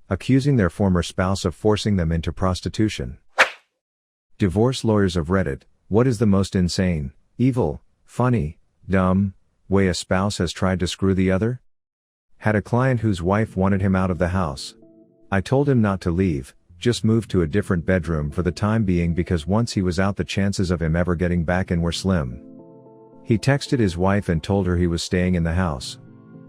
accusing their former spouse of forcing them into prostitution. Divorce lawyers of Reddit, what is the most insane, evil, funny, dumb way a spouse has tried to screw the other? Had a client whose wife wanted him out of the house. I told him not to leave, just move to a different bedroom for the time being because once he was out the chances of him ever getting back in were slim. He texted his wife and told her he was staying in the house.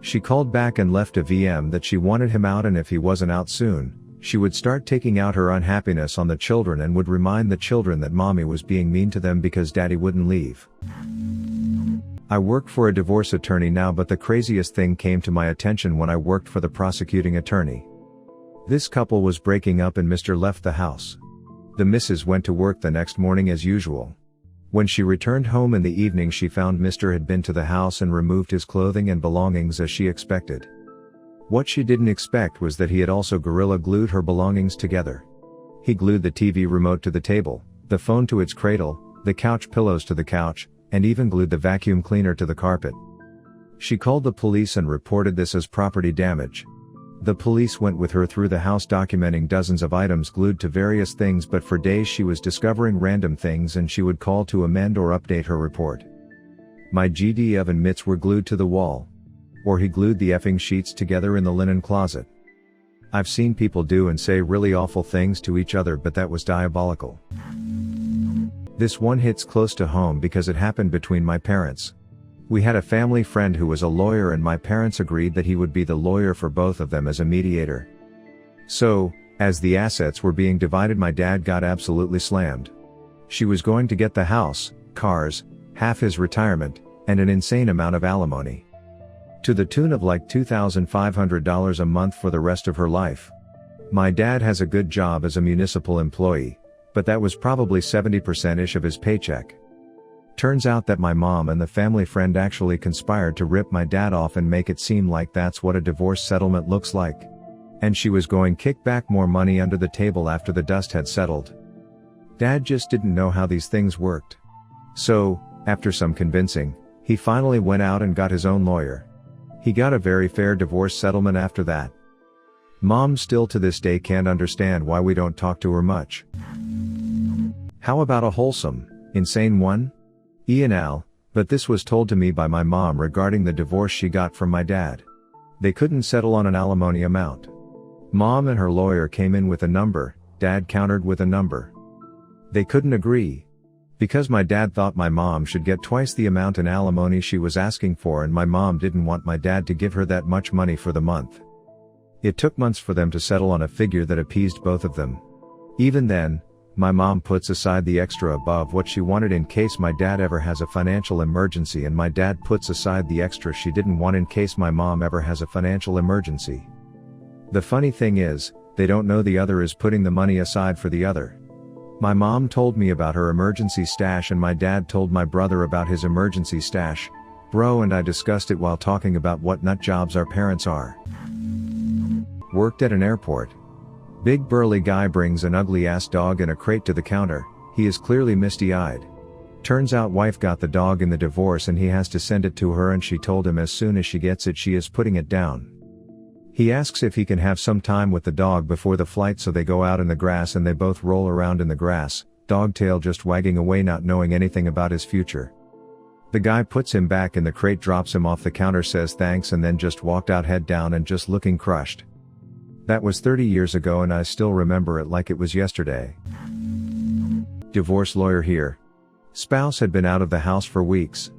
She called back and left a VM that she wanted him out and if he wasn't out soon, she would start taking out her unhappiness on the children and would remind the children that mommy was being mean to them because daddy wouldn't leave. I work for a divorce attorney now, but the craziest thing came to my attention when I worked for the prosecuting attorney. This couple was breaking up and Mr. left the house. The Mrs. went to work the next morning as usual. When she returned home in the evening, she found Mr. had been to the house and removed his clothing and belongings as she expected. What she didn't expect was that he had also gorilla glued her belongings together. He glued the TV remote to the table, the phone to its cradle, the couch pillows to the couch, and even glued the vacuum cleaner to the carpet. She called the police and reported this as property damage. The police went with her through the house documenting dozens of items glued to various things, but for days she was discovering random things and she would call to amend or update her report. My GD oven mitts were glued to the wall. Or he glued the effing sheets together in the linen closet. I've seen people do and say really awful things to each other, but that was diabolical. This one hits close to home because it happened between my parents. We had a family friend who was a lawyer and my parents agreed that he would be the lawyer for both of them as a mediator. So, as the assets were being divided, my dad got absolutely slammed. She was going to get the house, cars, half his retirement, and an insane amount of alimony. To the tune of like $2,500 a month for the rest of her life. My dad has a good job as a municipal employee, but that was probably 70%-ish of his paycheck. Turns out that my mom and the family friend actually conspired to rip my dad off and make it seem like that's what a divorce settlement looks like. And she was going to kick back more money under the table after the dust had settled. Dad just didn't know how these things worked. So, after some convincing, he finally went out and got his own lawyer. He got a very fair divorce settlement after that. Mom still to this day can't understand why we don't talk to her much. How about a wholesome, insane one? Al, but this was told to me by my mom regarding the divorce she got from my dad. They couldn't settle on an alimony amount. Mom and her lawyer came in with a number, dad countered with a number. They couldn't agree. Because my dad thought my mom should get twice the amount in alimony she was asking for, and my mom didn't want my dad to give her that much money for the month. It took months for them to settle on a figure that appeased both of them. Even then, my mom puts aside the extra above what she wanted in case my dad ever has a financial emergency, and my dad puts aside the extra she didn't want in case my mom ever has a financial emergency. The funny thing is, they don't know the other is putting the money aside for the other. My mom told me about her emergency stash and my dad told my brother about his emergency stash. Bro and I discussed it while talking about what nut jobs our parents are. Worked at an airport. Big burly guy brings an ugly ass dog in a crate to the counter. He is clearly misty-eyed. Turns out wife got the dog in the divorce and he has to send it to her, and she told him as soon as she gets it she is putting it down. He asks if he can have some time with the dog before the flight, so they go out in the grass and they both roll around in the grass, dog tail just wagging away, not knowing anything about his future. The guy puts him back in the crate, drops him off the counter, says thanks, and then just walked out head down and just looking crushed. That was 30 years ago and I still remember it like it was yesterday. Divorce lawyer here. Spouse had been out of the house for weeks.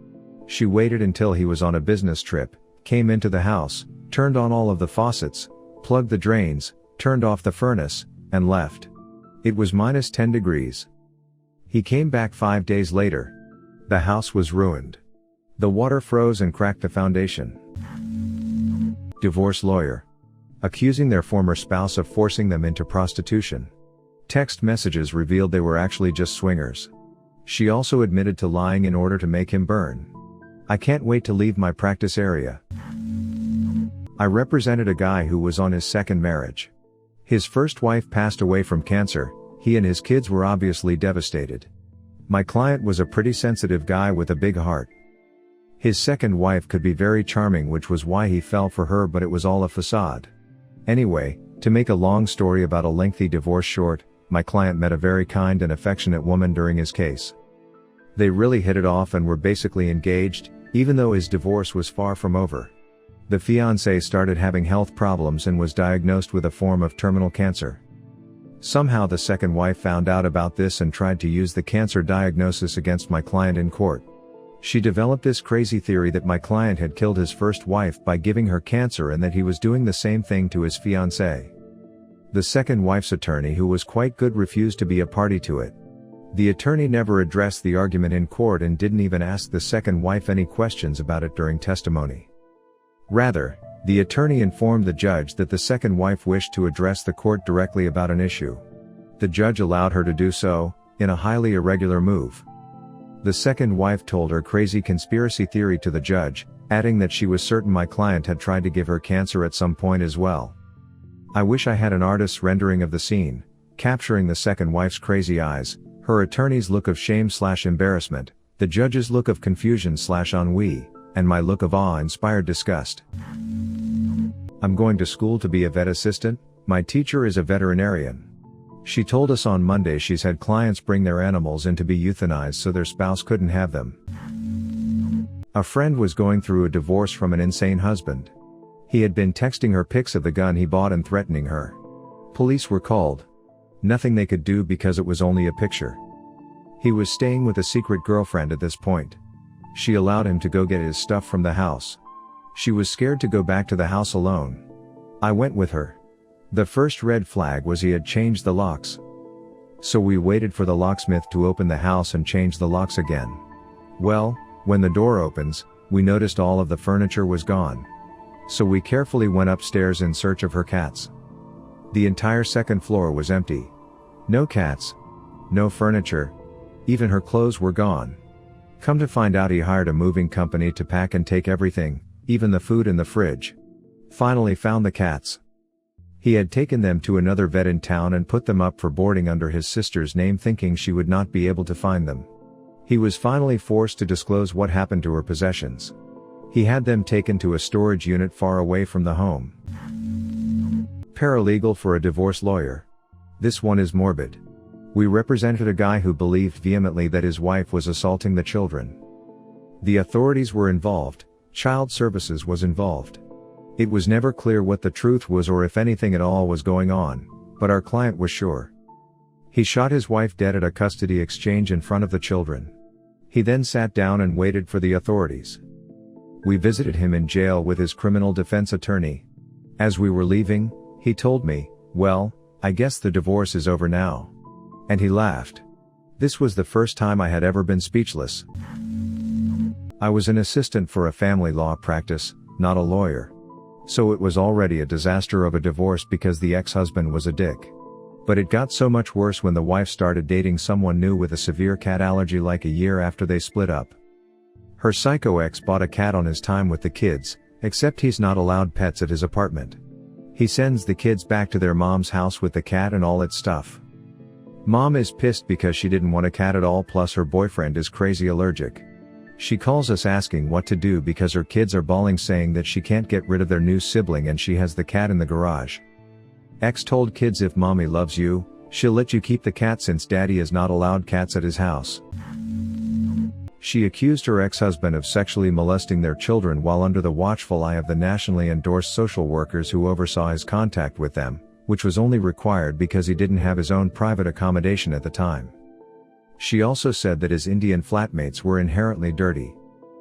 She waited until he was on a business trip, came into the house, turned on all of the faucets, plugged the drains, turned off the furnace, and left. It was minus 10 degrees. He came back 5 days later. The house was ruined. The water froze and cracked the foundation. Divorce lawyer. Accusing their former spouse of forcing them into prostitution. Text messages revealed they were actually just swingers. She also admitted to lying in order to make him burn. I can't wait to leave my practice area. I represented a guy who was on his second marriage. His first wife passed away from cancer. He and his kids were obviously devastated. My client was a pretty sensitive guy with a big heart. His second wife could be very charming, which was why he fell for her, but it was all a facade. Anyway, To make a long story about a lengthy divorce short, my client met a very kind and affectionate woman during his case. They really hit it off and were basically engaged, even though his divorce was far from over. The fiancé started having health problems and was diagnosed with a form of terminal cancer. Somehow the second wife found out about this and tried to use the cancer diagnosis against my client in court. She developed this crazy theory that my client had killed his first wife by giving her cancer and that he was doing the same thing to his fiancée. The second wife's attorney, who was quite good, refused to be a party to it. The attorney never addressed the argument in court and didn't even ask the second wife any questions about it during testimony. Rather, the attorney informed the judge that the second wife wished to address the court directly about an issue. The judge allowed her to do so, in a highly irregular move. The second wife told her crazy conspiracy theory to the judge, adding that she was certain my client had tried to give her cancer at some point as well. I wish I had an artist's rendering of the scene, capturing the second wife's crazy eyes, her attorney's look of shame/embarrassment, the judge's look of confusion/ennui, and my look of awe-inspired disgust. I'm going to school to be a vet assistant. My teacher is a veterinarian. She told us on Monday she's had clients bring their animals in to be euthanized so their spouse couldn't have them. A friend was going through a divorce from an insane husband. He had been texting her pics of the gun he bought and threatening her. Police were called. Nothing they could do because it was only a picture. He was staying with a secret girlfriend at this point. She allowed him to go get his stuff from the house. She was scared to go back to the house alone. I went with her. The first red flag was he had changed the locks. So we waited for the locksmith to open the house and change the locks again. Well, when the door opens, we noticed all of the furniture was gone. So we carefully went upstairs in search of her cats. The entire second floor was empty. No cats. No furniture. Even her clothes were gone. Come to find out, he hired a moving company to pack and take everything, even the food in the fridge. Finally found the cats. He had taken them to another vet in town and put them up for boarding under his sister's name, thinking she would not be able to find them. He was finally forced to disclose what happened to her possessions. He had them taken to a storage unit far away from the home. Paralegal for a divorce lawyer. This one is morbid. We represented a guy who believed vehemently that his wife was assaulting the children. The authorities were involved, child services was involved. It was never clear what the truth was or if anything at all was going on, but our client was sure. He shot his wife dead at a custody exchange in front of the children. He then sat down and waited for the authorities. We visited him in jail with his criminal defense attorney. As we were leaving, he told me, "Well, I guess the divorce is over now." And he laughed. This was the first time I had ever been speechless. I was an assistant for a family law practice, not a lawyer. So it was already a disaster of a divorce because the ex-husband was a dick. But it got so much worse when the wife started dating someone new with a severe cat allergy like a year after they split up. Her psycho ex bought a cat on his time with the kids, except he's not allowed pets at his apartment. He sends the kids back to their mom's house with the cat and all its stuff. Mom is pissed because she didn't want a cat at all, plus her boyfriend is crazy allergic. She calls us asking what to do because her kids are bawling, saying that she can't get rid of their new sibling and she has the cat in the garage. Ex told kids, if mommy loves you, she'll let you keep the cat since daddy is not allowed cats at his house. She accused her ex-husband of sexually molesting their children while under the watchful eye of the nationally endorsed social workers who oversaw his contact with them, which was only required because he didn't have his own private accommodation at the time. She also said that his Indian flatmates were inherently dirty.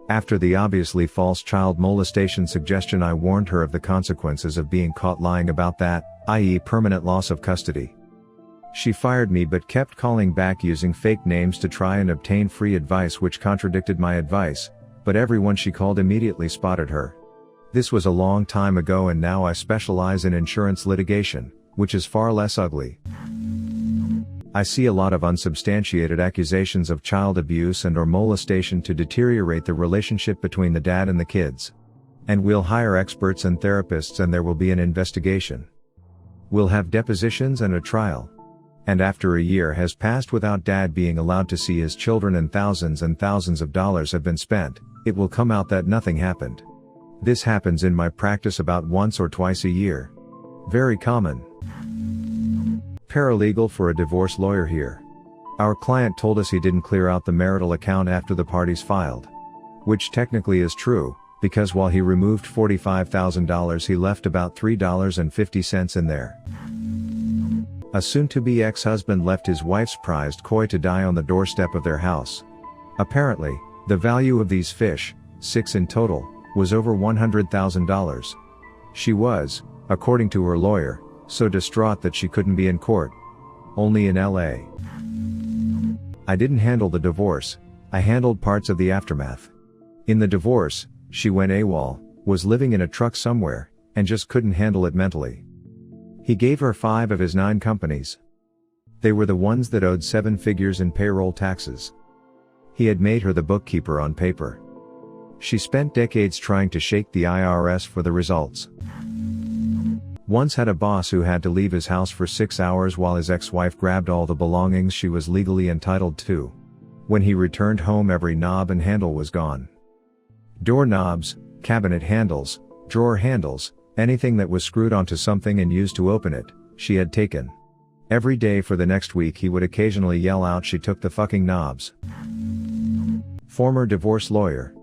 After the obviously false child molestation suggestion, I warned her of the consequences of being caught lying about that, i.e. permanent loss of custody. She fired me but kept calling back using fake names to try and obtain free advice, which contradicted my advice, but everyone she called immediately spotted her. This was a long time ago and now I specialize in insurance litigation, which is far less ugly. I see a lot of unsubstantiated accusations of child abuse and or molestation to deteriorate the relationship between the dad and the kids. And we'll hire experts and therapists and there will be an investigation. We'll have depositions and a trial. And after a year has passed without dad being allowed to see his children and thousands of dollars have been spent, it will come out that nothing happened. This happens in my practice about once or twice a year. Very common. Paralegal for a divorce lawyer here. Our client told us he didn't clear out the marital account after the parties filed. Which technically is true, because while he removed $45,000 he left about $3.50 in there. A soon-to-be ex-husband left his wife's prized koi to die on the doorstep of their house. Apparently, the value of these fish, 6 in total, was over $100,000. She was, according to her lawyer, so distraught that she couldn't be in court. Only in LA. I didn't handle the divorce, I handled parts of the aftermath. In the divorce, she went AWOL, was living in a truck somewhere, and just couldn't handle it mentally. He gave her 5 of his 9 companies. They were the ones that owed 7 figures in payroll taxes. He had made her the bookkeeper on paper. She spent decades trying to shake the IRS for the results. Once had a boss who had to leave his house for 6 hours while his ex-wife grabbed all the belongings she was legally entitled to. When he returned home, every knob and handle was gone. Door knobs, cabinet handles, drawer handles, anything that was screwed onto something and used to open it, she had taken. Every day for the next week he would occasionally yell out she took the fucking knobs. Former divorce lawyer.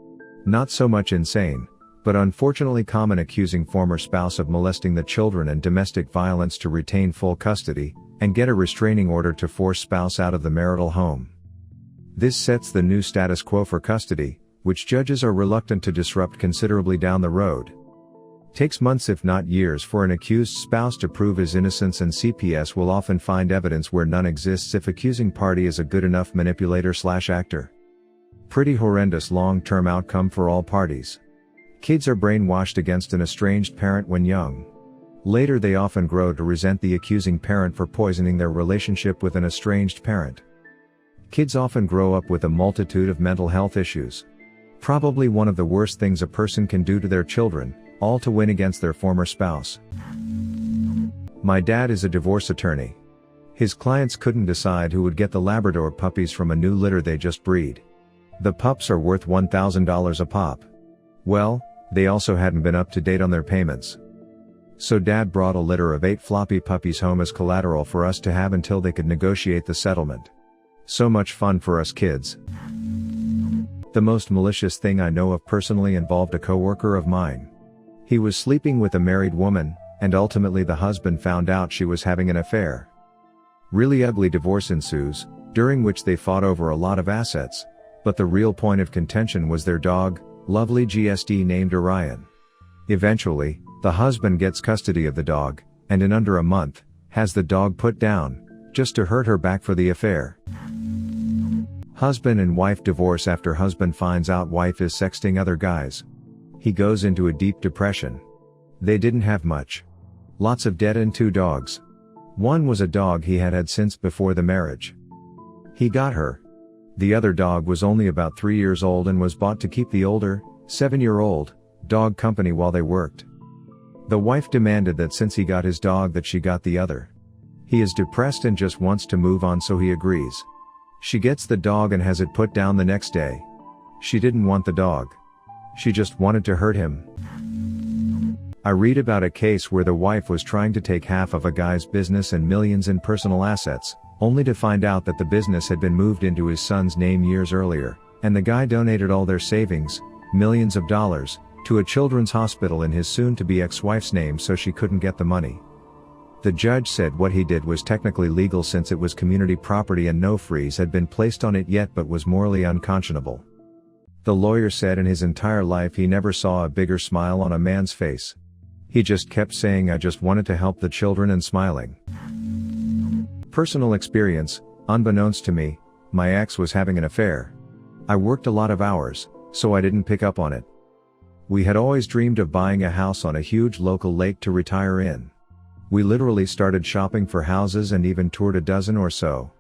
Not so much insane, but unfortunately common, accusing former spouse of molesting the children and domestic violence to retain full custody, and get a restraining order to force spouse out of the marital home. This sets the new status quo for custody, which judges are reluctant to disrupt considerably down the road. Takes months if not years for an accused spouse to prove his innocence, and CPS will often find evidence where none exists if accusing party is a good enough manipulator/actor. Pretty horrendous long-term outcome for all parties. Kids are brainwashed against an estranged parent when young. Later they often grow to resent the accusing parent for poisoning their relationship with an estranged parent. Kids often grow up with a multitude of mental health issues. Probably one of the worst things a person can do to their children, all to win against their former spouse. My dad is a divorce attorney. His clients couldn't decide who would get the Labrador puppies from a new litter they just breed. The pups are worth $1,000 a pop. Well, they also hadn't been up to date on their payments. So Dad brought a litter of 8 floppy puppies home as collateral for us to have until they could negotiate the settlement. So much fun for us kids. The most malicious thing I know of personally involved a coworker of mine. He was sleeping with a married woman, and ultimately the husband found out she was having an affair. Really ugly divorce ensues, during which they fought over a lot of assets, but the real point of contention was their dog, lovely GSD named Orion. Eventually, the husband gets custody of the dog, and in under a month, has the dog put down, just to hurt her back for the affair. Husband and wife divorce after husband finds out wife is sexting other guys. He goes into a deep depression. They didn't have much. Lots of debt and 2 dogs. One was a dog he had since before the marriage. He got her. The other dog was only about 3 years old and was bought to keep the older, 7-year-old, dog company while they worked. The wife demanded that since he got his dog that she got the other. He is depressed and just wants to move on, so he agrees. She gets the dog and has it put down the next day. She didn't want the dog. She just wanted to hurt him. I read about a case where the wife was trying to take half of a guy's business and millions in personal assets, only to find out that the business had been moved into his son's name years earlier, and the guy donated all their savings, millions of dollars, to a children's hospital in his soon-to-be ex-wife's name so she couldn't get the money. The judge said what he did was technically legal since it was community property and no freeze had been placed on it yet, but was morally unconscionable. The lawyer said in his entire life he never saw a bigger smile on a man's face. He just kept saying, "I just wanted to help the children," and smiling. Personal experience, unbeknownst to me, my ex was having an affair. I worked a lot of hours, so I didn't pick up on it. We had always dreamed of buying a house on a huge local lake to retire in. We literally started shopping for houses and even toured a dozen or so.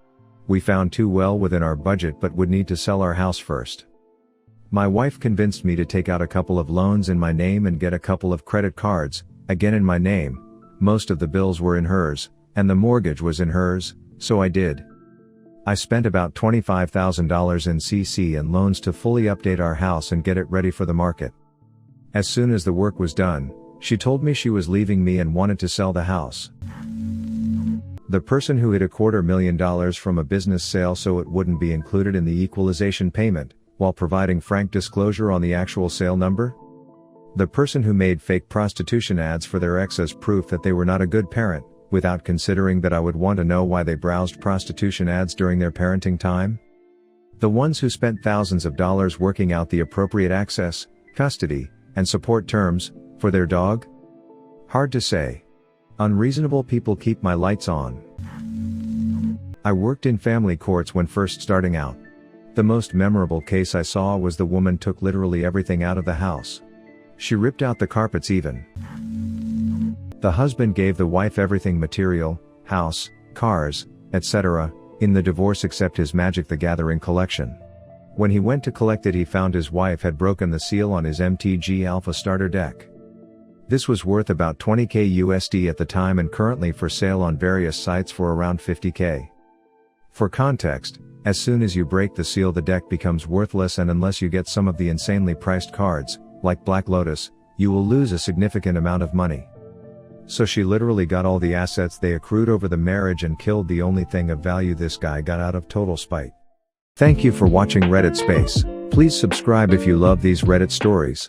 We found 2 well within our budget but would need to sell our house first. My wife convinced me to take out a couple of loans in my name and get a couple of credit cards, again in my name. Most of the bills were in hers, and the mortgage was in hers, so I did. I spent about $25,000 in CC and loans to fully update our house and get it ready for the market. As soon as the work was done, She told me she was leaving me and wanted to sell the house. The person who hid $250,000 from a business sale so it wouldn't be included in the equalization payment, while providing frank disclosure on the actual sale number? The person who made fake prostitution ads for their ex as proof that they were not a good parent, without considering that I would want to know why they browsed prostitution ads during their parenting time? The ones who spent thousands of dollars working out the appropriate access, custody, and support terms for their dog? Hard to say. Unreasonable people keep my lights on. I worked in family courts when first starting out. The most memorable case I saw was the woman took literally everything out of the house. She ripped out the carpets even. The husband gave the wife everything material, house, cars, etc., in the divorce except his Magic the Gathering collection. When he went to collect it, he found his wife had broken the seal on his MTG Alpha starter deck. This was worth about $20,000 USD at the time and currently for sale on various sites for around $50,000. For context, as soon as you break the seal, the deck becomes worthless, and unless you get some of the insanely priced cards, like Black Lotus, you will lose a significant amount of money. So she literally got all the assets they accrued over the marriage and killed the only thing of value this guy got out of total spite. Thank you for watching Reddit Space. Please subscribe if you love these Reddit stories.